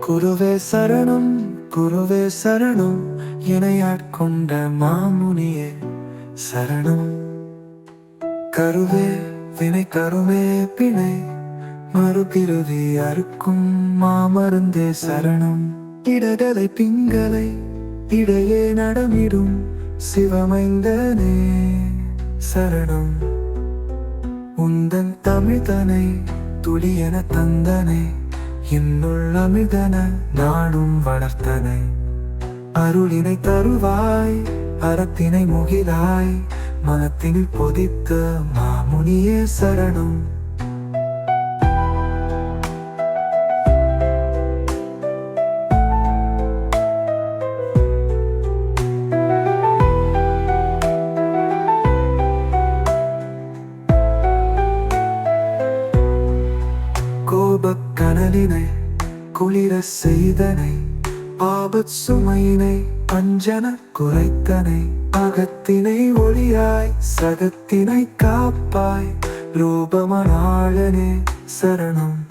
குருவே சரணம், குருவே சரணம், என்னை ஆட்கொண்ட மாமுனியே சரணம். கருவே வினை கருவே பிணை மறுபிறவி அறுக்கும் மாமருந்தே சரணம். இடகலை பிங்களை இடையே நடமிடும் சிவமைந்தனே சரணம். உந்தன் தமிழ்தனை துளியென தந்தனை, என்னுள் அமிழ்தன நாடும் வளர்த்தனை. அருளினை தருவாய், அறத்தினை முகிலாய், மனத்தினில் பொதித்த மாமுனியே சரணம். கோபக் கனலினை குளிர செய்தனை, ஆபத் சுமையினை அஞ்சன குறைத்தனை. அகத்தினை ஒளியாய் சகத்தினை காப்பாய், ரூபமனாளனே சரணம்.